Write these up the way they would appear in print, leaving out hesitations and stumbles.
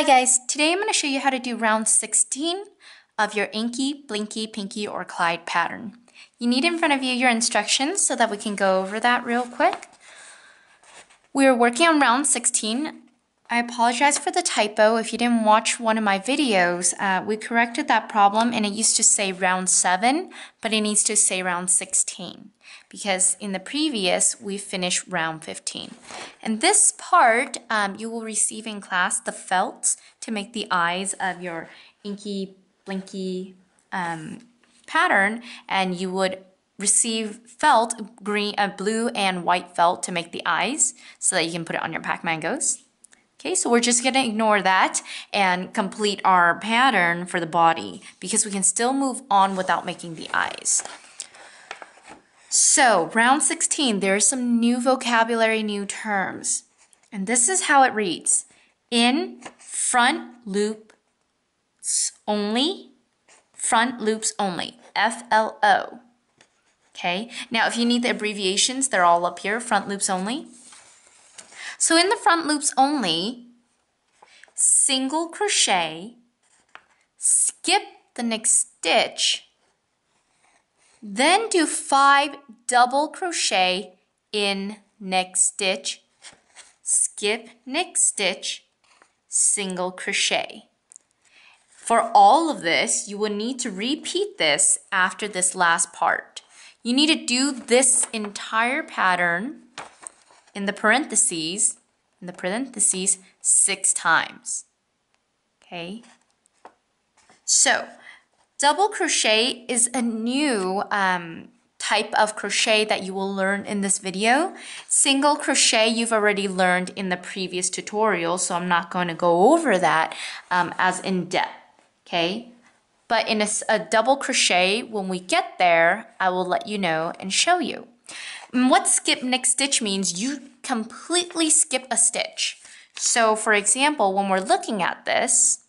Hi guys, today I'm going to show you how to do round 16 of your Inky, Blinky, Pinky, or Clyde pattern. You need in front of you your instructions so that we can go over that real quick. We're working on round 16. I apologize for the typo. If you didn't watch one of my videos, we corrected that problem and it used to say round 7, but it needs to say round 16 because in the previous we finished round 15. And this part you will receive in class the felts to make the eyes of your Inky, Blinky pattern, and you would receive felt, blue and white felt to make the eyes so that you can put it on your Pac mangoes. Okay, so we're just going to ignore that and complete our pattern for the body because we can still move on without making the eyes. So, round 16, there's some new vocabulary, new terms. And this is how it reads. In front loops only, FLO. Okay, now if you need the abbreviations, they're all up here, front loops only. So in the front loops only, single crochet, skip the next stitch, then do 5 double crochet in next stitch, skip next stitch, single crochet. For all of this, you will need to repeat this after this last part. You need to do this entire pattern in the parentheses 6 times. Okay? So, double crochet is a new type of crochet that you will learn in this video. Single crochet you've already learned in the previous tutorial, so I'm not going to go over that as in depth. Okay? But in a double crochet, when we get there, I will let you know and show you. And what skip next stitch means, you completely skip a stitch. So for example, when we're looking at this,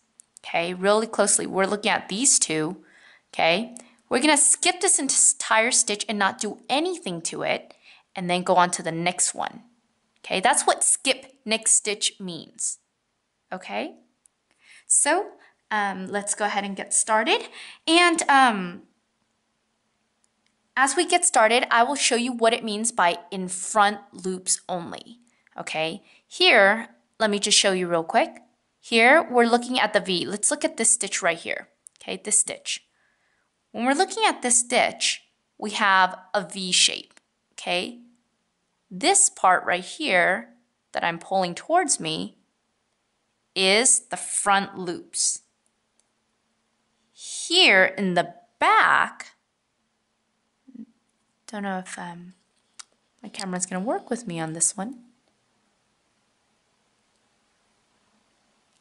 okay, really closely, we're looking at these two, okay, we're gonna skip this entire stitch and not do anything to it, and then go on to the next one. Okay, that's what skip next stitch means. Okay, so let's go ahead and get started. And as we get started, I will show you what it means by in front loops only. Okay, here, let me just show you real quick. Here, we're looking at the V. Let's look at this stitch right here. Okay, this stitch. When we're looking at this stitch, we have a V shape. Okay, this part right here that I'm pulling towards me is the front loops. Here in the back, don't know if my camera's going to work with me on this one.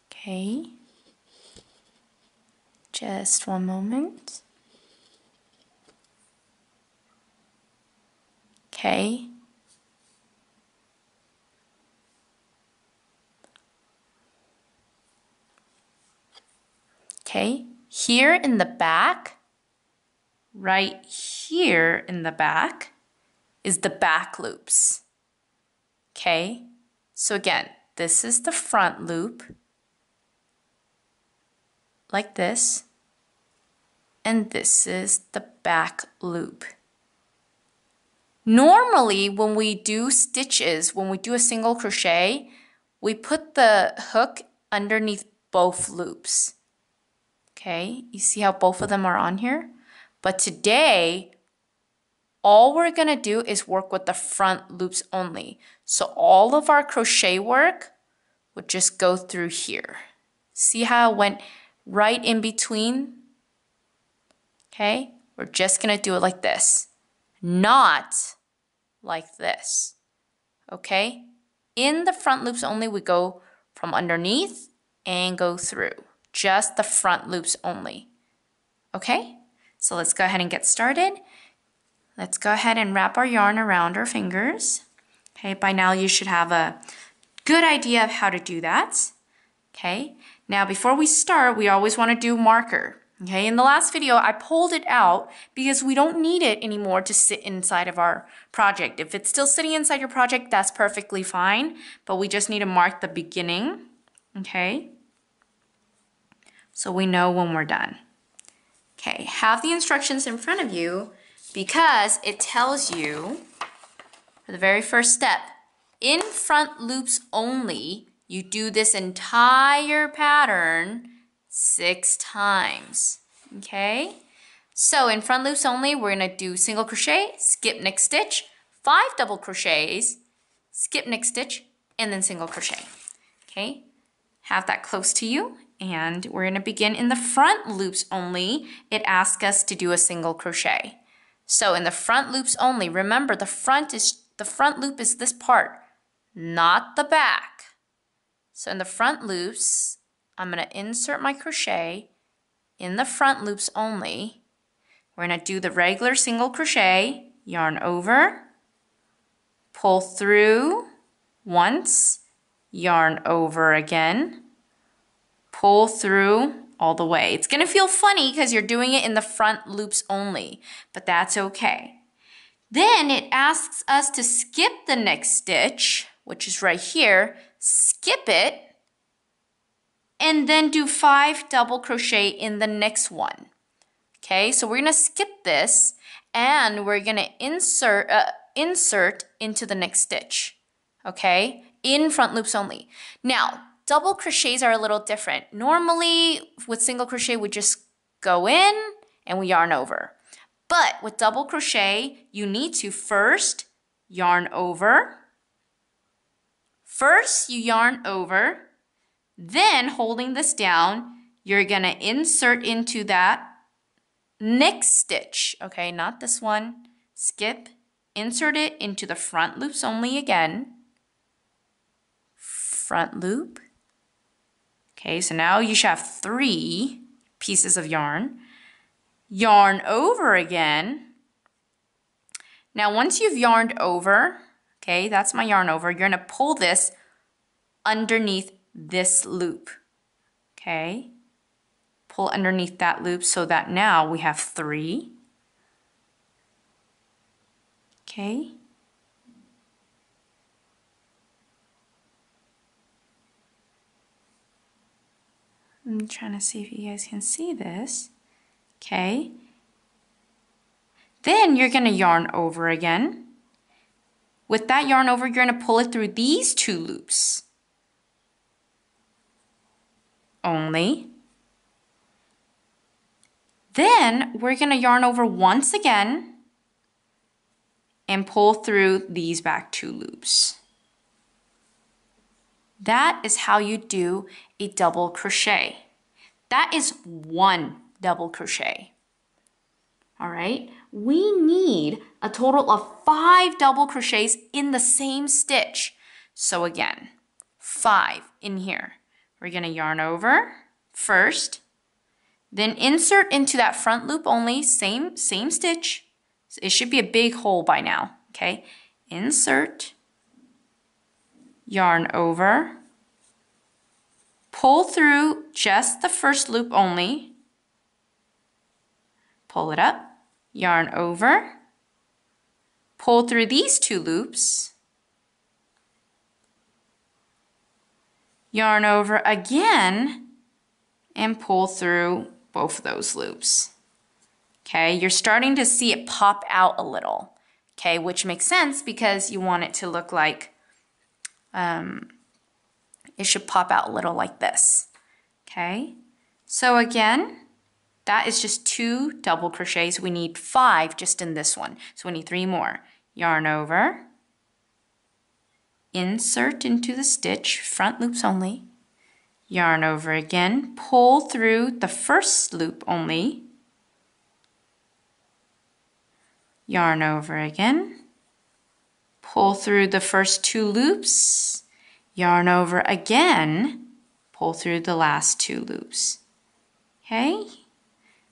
Okay, just one moment. Okay. Okay, here in the back, right here in the back is the back loops. Okay, so again, this is the front loop, like this, and this is the back loop. Normally, when we do stitches, when we do a single crochet, we put the hook underneath both loops. Okay, you see how both of them are on here? But today, all we're gonna do is work with the front loops only. So all of our crochet work would just go through here. See how it went right in between? Okay, we're just gonna do it like this, not like this. Okay, in the front loops only, we go from underneath and go through. Just the front loops only. Okay? So let's go ahead and get started. Let's go ahead and wrap our yarn around our fingers. Okay, by now you should have a good idea of how to do that. Okay, now before we start, we always want to do marker. Okay, in the last video, I pulled it out because we don't need it anymore to sit inside of our project. If it's still sitting inside your project, that's perfectly fine, but we just need to mark the beginning. Okay. so we know when we're done. Okay, have the instructions in front of you because it tells you for the very first step, in front loops only, you do this entire pattern 6 times, okay? So in front loops only, we're gonna do single crochet, skip next stitch, 5 double crochets, skip next stitch, and then single crochet, okay? Have that close to you, and we're gonna begin in the front loops only. It asks us to do a single crochet. So in the front loops only, remember the front loop is this part, not the back. So in the front loops, I'm gonna insert my crochet in the front loops only. We're gonna do the regular single crochet, yarn over, pull through once, yarn over again, pull through all the way. It's gonna feel funny because you're doing it in the front loops only, but that's okay. Then it asks us to skip the next stitch, which is right here, skip it, and then do 5 double crochet in the next one. Okay, so we're gonna skip this and we're gonna insert into the next stitch, okay, in front loops only. Now, double crochets are a little different. Normally, with single crochet, we just go in and we yarn over. But with double crochet, you need to first yarn over. First, you yarn over. Then, holding this down, you're gonna insert into that next stitch. Okay, not this one. Skip, insert it into the front loops only again. Front loop. Okay, so now you should have 3 pieces of yarn. Yarn over again. Now once you've yarned over, okay, that's my yarn over, you're gonna pull this underneath this loop, okay? Pull underneath that loop so that now we have 3, okay? I'm trying to see if you guys can see this. Okay. Then you're going to yarn over again. With that yarn over, you're going to pull it through these 2 loops only. Then we're going to yarn over once again and pull through these back 2 loops. That is how you do a double crochet. That is 1 double crochet. All right, we need a total of 5 double crochets in the same stitch. So again, 5 in here. We're gonna yarn over first, then insert into that front loop only, same stitch. It should be a big hole by now, okay? Insert, yarn over, pull through just the first loop only, pull it up, yarn over, pull through these 2 loops, yarn over again, and pull through both of those loops. Okay, you're starting to see it pop out a little, okay, which makes sense because you want it to look like it should pop out a little like this, okay? So again, that is just 2 double crochets. We need 5 just in this one. So we need 3 more. Yarn over, insert into the stitch, front loops only, yarn over again, pull through the first loop only, yarn over again, pull through the first 2 loops, yarn over again, pull through the last 2 loops. Okay?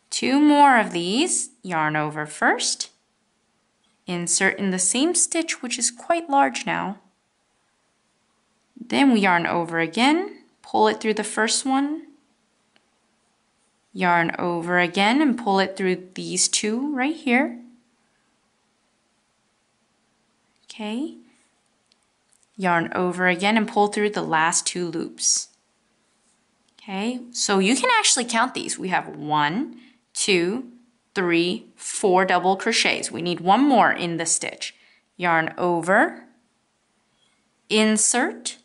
2 more of these, yarn over first, insert in the same stitch, which is quite large now. Then we yarn over again, pull it through the first one, yarn over again and pull it through these 2 right here. Okay. Yarn over again and pull through the last 2 loops. Okay, so you can actually count these. We have 1, 2, 3, 4 double crochets. We need one more in the stitch. Yarn over, insert,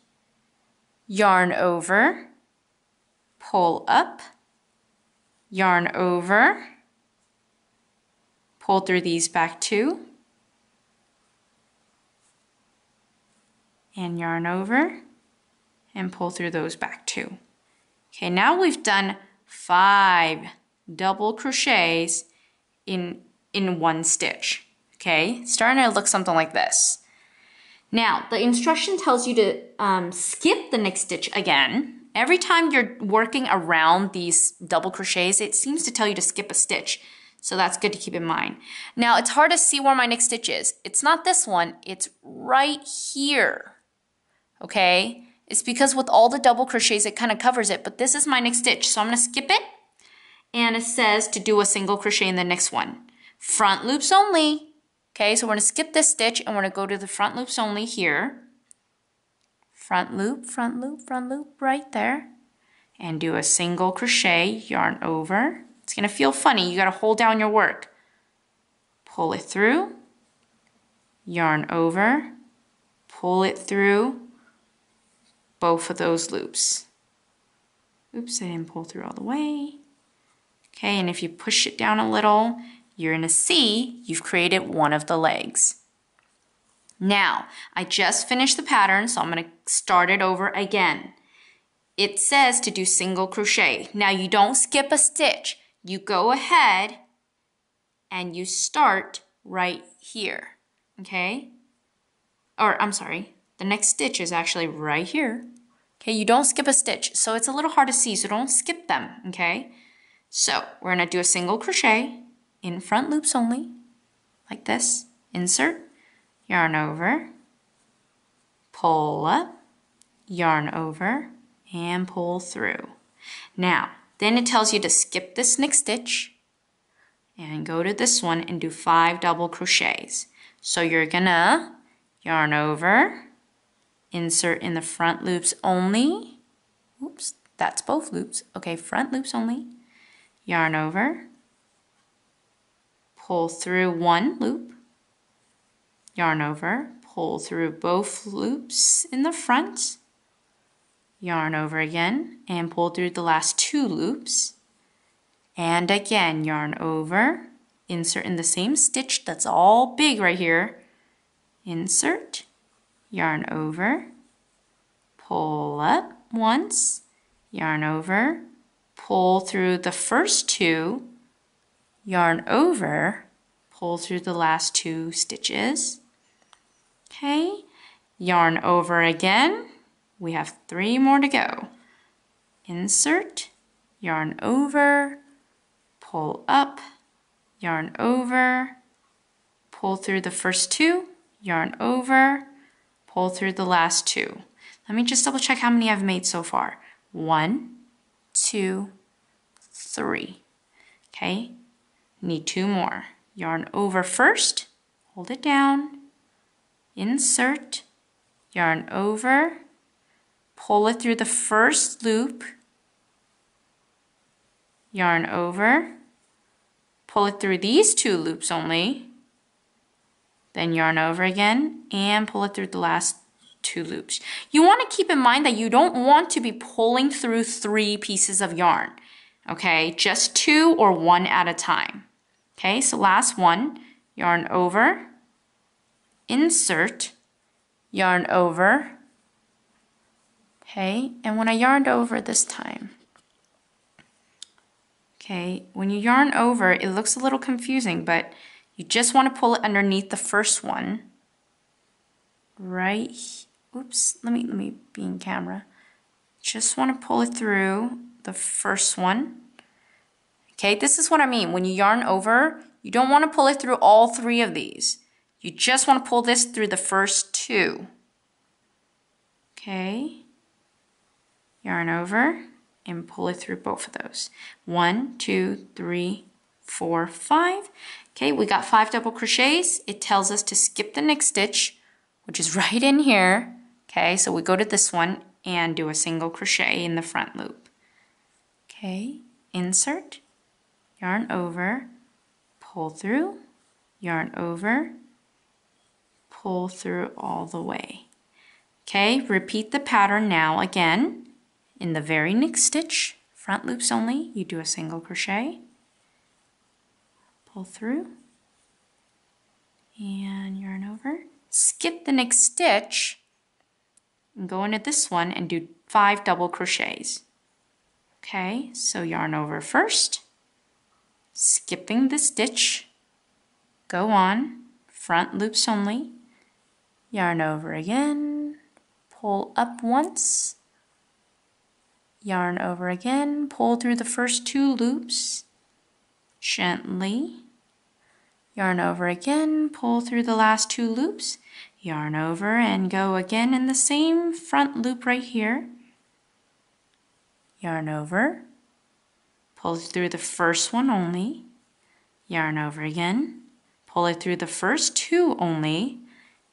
yarn over, pull up, yarn over, pull through these back 2, and yarn over, and pull through those back 2. Okay, now we've done 5 double crochets in one stitch. Okay, starting to look something like this. Now, the instruction tells you to skip the next stitch again. Every time you're working around these double crochets, it seems to tell you to skip a stitch. So that's good to keep in mind. Now, it's hard to see where my next stitch is. It's not this one, it's right here. Okay? It's because with all the double crochets, it kind of covers it, but this is my next stitch. So I'm going to skip it, and it says to do a single crochet in the next one. Front loops only. Okay, so we're going to skip this stitch, and we're going to go to the front loops only here. Front loop, front loop, front loop, right there. And do a single crochet, yarn over. It's going to feel funny. You got to hold down your work. Pull it through, yarn over, pull it through, both of those loops. Oops, I didn't pull through all the way. Okay, and if you push it down a little, you're going to see you've created one of the legs. Now, I just finished the pattern, so I'm going to start it over again. It says to do single crochet. Now, you don't skip a stitch. You go ahead and you start right here, okay? Or, I'm sorry, the next stitch is actually right here. Okay, you don't skip a stitch, so it's a little hard to see, so don't skip them, okay? So, we're gonna do a single crochet in front loops only, like this. Insert, yarn over, pull up, yarn over, and pull through. Now, then it tells you to skip this next stitch and go to this one and do 5 double crochets. So you're gonna yarn over, insert in the front loops only. Oops, that's both loops. Okay, front loops only. Yarn over, pull through 1 loop, yarn over, pull through both loops in the front, yarn over again, and pull through the last 2 loops. And again, yarn over, insert in the same stitch that's all big right here. Insert, yarn over, pull up once, yarn over, pull through the first 2, yarn over, pull through the last 2 stitches. Okay, yarn over again. We have 3 more to go. Insert, yarn over, pull up, yarn over, pull through the first 2, yarn over, pull through the last 2. Let me just double check how many I've made so far. 1, 2, 3. Okay, need 2 more. Yarn over first, hold it down, insert, yarn over, pull it through the first loop, yarn over, pull it through these 2 loops only, then yarn over again, and pull it through the last 2 loops. You want to keep in mind that you don't want to be pulling through 3 pieces of yarn, okay? Just 2 or 1 at a time. Okay, so last one, yarn over, insert, yarn over, okay, and when I yarned over this time, okay, when you yarn over, it looks a little confusing, but you just want to pull it underneath the first one, right, oops, let me be in camera, just want to pull it through the first one. Okay, this is what I mean. When you yarn over, you don't want to pull it through all 3 of these. You just want to pull this through the first 2. Okay, yarn over and pull it through both of those. 1, 2, 3, 4, 5. Okay, we got 5 double crochets. It tells us to skip the next stitch, which is right in here. Okay, so we go to this one and do a single crochet in the front loop. Okay, insert, yarn over, pull through, yarn over, pull through all the way. Okay, repeat the pattern now again. In the very next stitch, front loops only, you do a single crochet, pull through, and yarn over. Skip the next stitch and go into this one and do 5 double crochets. Okay, so yarn over first, skipping the stitch, go on, front loops only, yarn over again, pull up once, yarn over again, pull through the first 2 loops, gently, yarn over again, pull through the last 2 loops, yarn over and go again in the same front loop right here, yarn over, pull through the first one only, yarn over again, pull it through the first 2 only,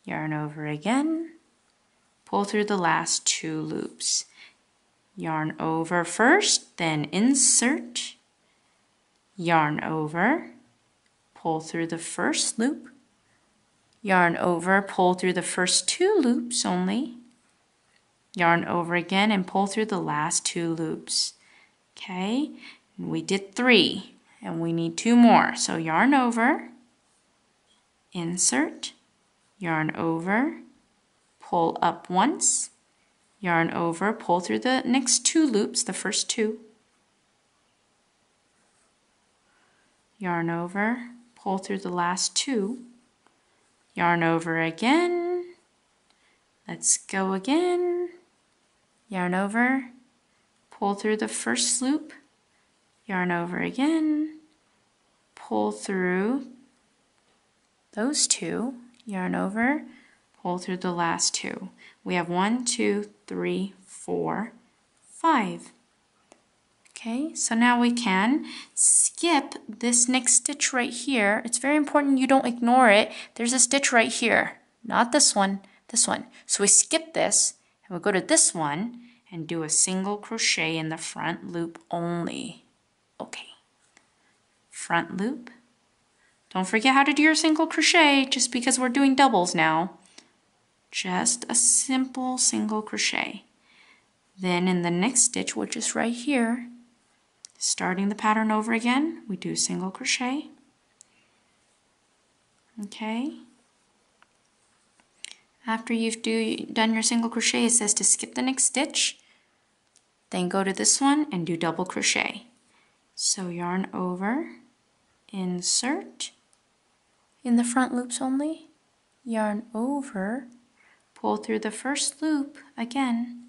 yarn over again, pull through the last 2 loops. Yarn over first, then insert, yarn over, pull through the first loop, yarn over, pull through the first 2 loops only, yarn over again and pull through the last 2 loops. Okay, and we did 3 and we need 2 more. So yarn over, insert, yarn over, pull up once, yarn over, pull through the next 2 loops, the first 2, yarn over, pull through the last 2, yarn over again, let's go again, yarn over, pull through the first loop, yarn over again, pull through those 2, yarn over, pull through the last 2. We have 1, 2, 3, 4, 5. Okay, so now we can skip this next stitch right here. It's very important you don't ignore it. There's a stitch right here, not this one, this one. So we skip this and we go to this one and do a single crochet in the front loop only. Okay, front loop. Don't forget how to do your single crochet just because we're doing doubles now. Just a simple single crochet. Then in the next stitch, which is right here, starting the pattern over again, we do single crochet. Okay. After you've done your single crochet, it says to skip the next stitch, then go to this one and do double crochet. So yarn over, insert, in the front loops only, yarn over, pull through the first loop again,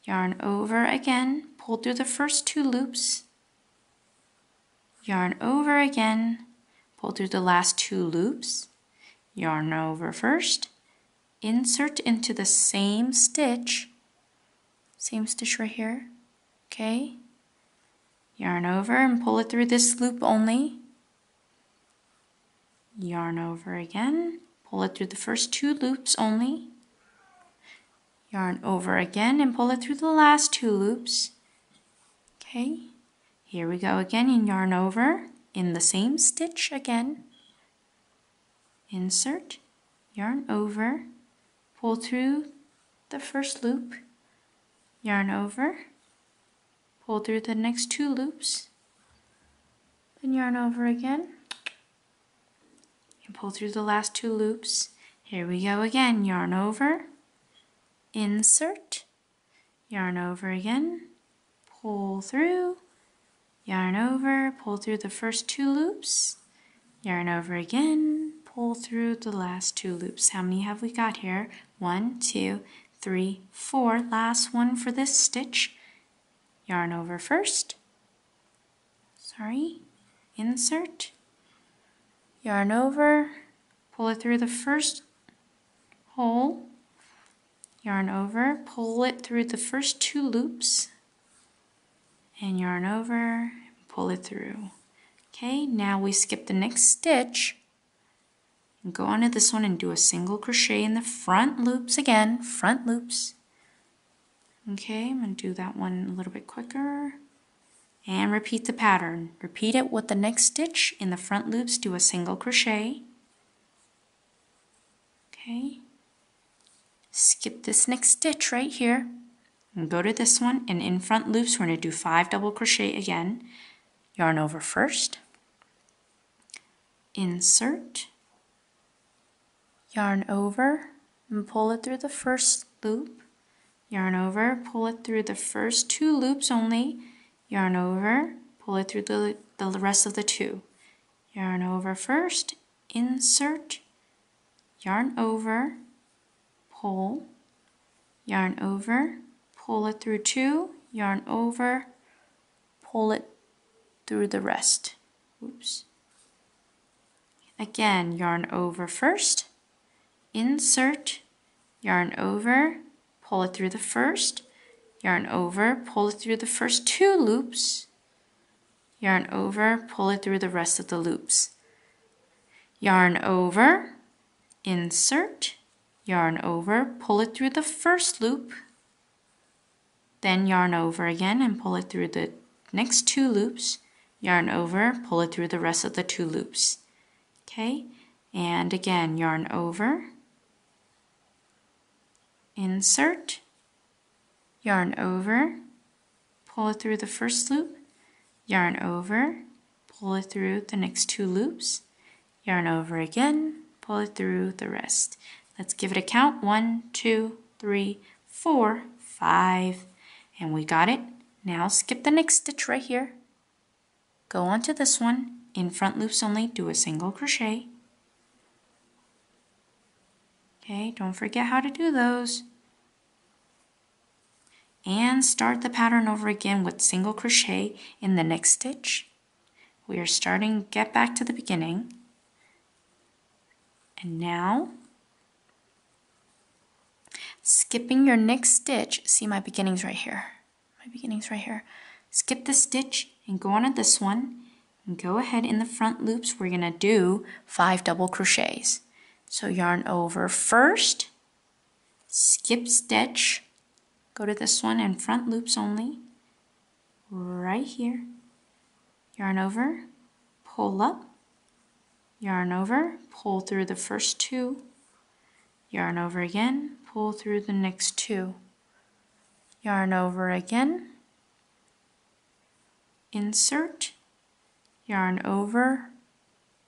yarn over again, pull through the first 2 loops, yarn over again, pull through the last 2 loops, yarn over first, insert into the same stitch right here, okay, yarn over and pull it through this loop only, yarn over again, pull it through the first 2 loops only, yarn over again and pull it through the last 2 loops. Okay, here we go again and yarn over in the same stitch again, insert, yarn over, pull through the first loop, yarn over, pull through the next 2 loops, then yarn over again, and pull through the last 2 loops. Here we go again, yarn over, insert, yarn over again, pull through, yarn over, pull through the first 2 loops, yarn over again, pull through the last 2 loops. How many have we got here? 1, 2, 3, 4. Last one for this stitch. Yarn over first, insert, yarn over, pull it through the first hole, yarn over, pull it through the first 2 loops, and yarn over, pull it through. Okay, now we skip the next stitch and go onto this one and do a single crochet in the front loops again, front loops. Okay, I'm going to do that one a little bit quicker. And repeat the pattern. Repeat it with the next stitch. In the front loops, do a single crochet. Okay. Skip this next stitch right here. And go to this one, and in front loops, we're going to do 5 double crochet again. Yarn over first. Insert. Yarn over, and pull it through the first loop. Yarn over, pull it through the first 2 loops only. Yarn over, pull it through the rest of the 2. Yarn over first, insert, yarn over, pull, yarn over, pull it through 2, yarn over, pull it through the rest. Oops. Again, yarn over first, insert, yarn over, pull it through the first, yarn over, pull it through the first 2 loops, yarn over, pull it through the rest of the loops. Yarn over, insert, yarn over, pull it through the first loop, then yarn over again and pull it through the next 2 loops, yarn over, pull it through the rest of the 2 loops. Okay, and again, yarn over, insert, yarn over, pull it through the first loop, yarn over, pull it through the next 2 loops, yarn over again, pull it through the rest. Let's give it a count. 1, 2, 3, 4, 5, and we got it. Now skip the next stitch right here. Go on to this one. In front loops only, do a single crochet. Okay, don't forget how to do those. And start the pattern over again with single crochet in the next stitch. We are starting, get back to the beginning. And now, skipping your next stitch, see my beginnings right here. My beginnings right here. Skip the stitch and go on to this one. And go ahead in the front loops, we're going to do 5 double crochets. So yarn over first, skip stitch, go to this one and front loops only, right here. Yarn over, pull up, yarn over, pull through the first 2, yarn over again, pull through the next 2, yarn over again, insert, yarn over,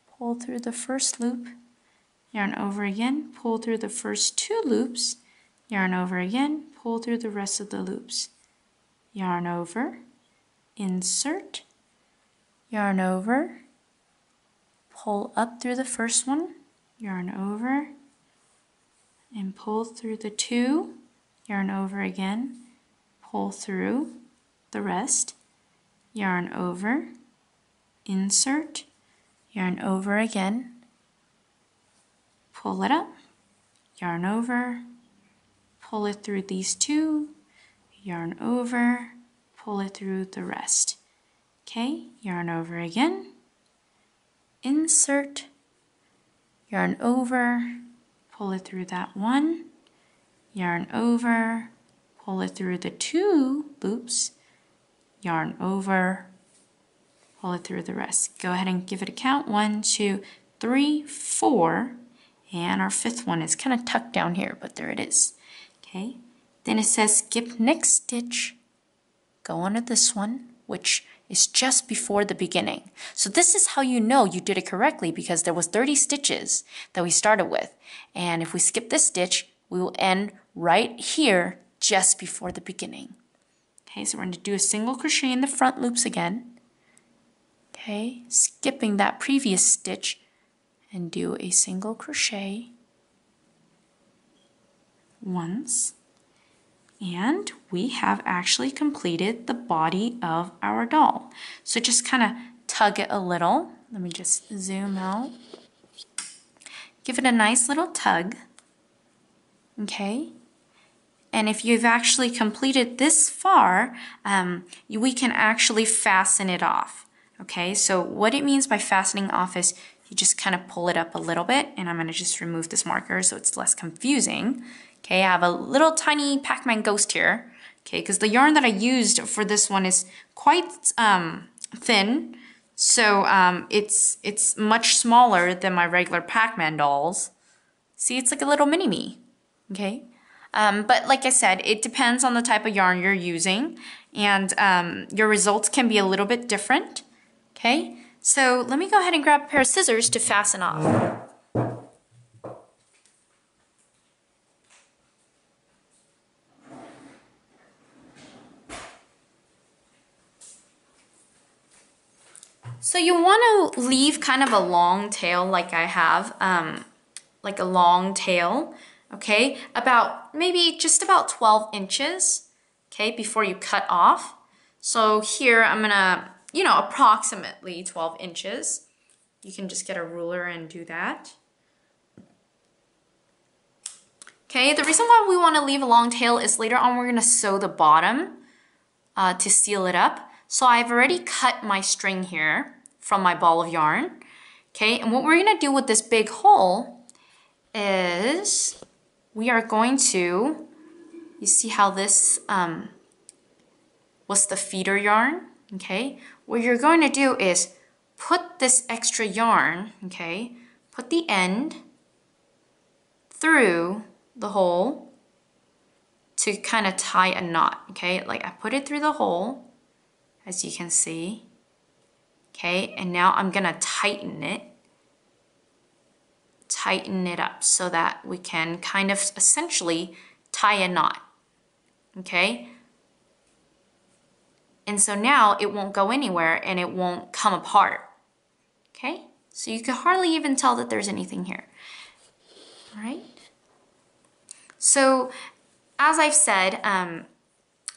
pull through the first loop, yarn over again, pull through the first 2 loops, yarn over again, pull through the rest of the loops, yarn over, insert, yarn over, pull up through the first one, yarn over, and pull through the 2, yarn over again, pull through the rest, yarn over, insert, yarn over again, pull it up, yarn over, pull it through these 2, yarn over, pull it through the rest. Okay, yarn over again, insert, yarn over, pull it through that 1, yarn over, pull it through the 2 loops, yarn over, pull it through the rest. Go ahead and give it a count. 1, 2, 3, 4, and our 5th one is kind of tucked down here, but there it is. Okay, then it says skip next stitch, go on to this one, which is just before the beginning. So this is how you know you did it correctly, because there was 30 stitches that we started with, and if we skip this stitch, we will end right here just before the beginning. Okay, so we're going to do a single crochet in the front loops again. Okay, skipping that previous stitch and do a single crochet once. And we have actually completed the body of our doll. So just kind of tug it a little. Let me just zoom out. Give it a nice little tug. Okay. And if you've actually completed this far, we can actually fasten it off. Okay, so what it means by fastening off is you just kind of pull it up a little bit, and I'm going to just remove this marker so it's less confusing. Okay, I have a little tiny Pac-Man ghost here. Okay, because the yarn that I used for this one is quite thin, so it's much smaller than my regular Pac-Man dolls. See, it's like a little mini-me, okay? But like I said, it depends on the type of yarn you're using, and your results can be a little bit different, okay? So let me go ahead and grab a pair of scissors to fasten off. So you want to leave kind of a long tail like I have, like a long tail, okay? Maybe just about 12 inches, okay, before you cut off. So here I'm gonna, approximately 12 inches. You can just get a ruler and do that. Okay, the reason why we want to leave a long tail is later on we're gonna sew the bottom to seal it up. So I've already cut my string here from my ball of yarn. Okay, and what we're gonna do with this big hole is we are going to, you see how this was the feeder yarn, okay? What you're going to do is put this extra yarn, okay? Put the end through the hole to kind of tie a knot, okay? Like I put it through the hole, as you can see, okay? And now I'm gonna tighten it up so that we can kind of essentially tie a knot, okay? And so now it won't go anywhere and it won't come apart, okay? So you can hardly even tell that there's anything here, all right? So as I've said,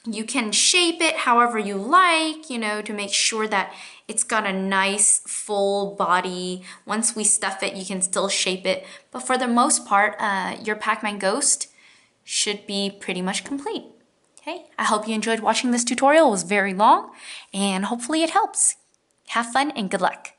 you can shape it however you like, to make sure that it's got a nice full body. Once we stuff it, you can still shape it. But for the most part, your Pac-Man Ghost should be pretty much complete. Okay, I hope you enjoyed watching this tutorial. It was very long, and hopefully it helps. Have fun and good luck.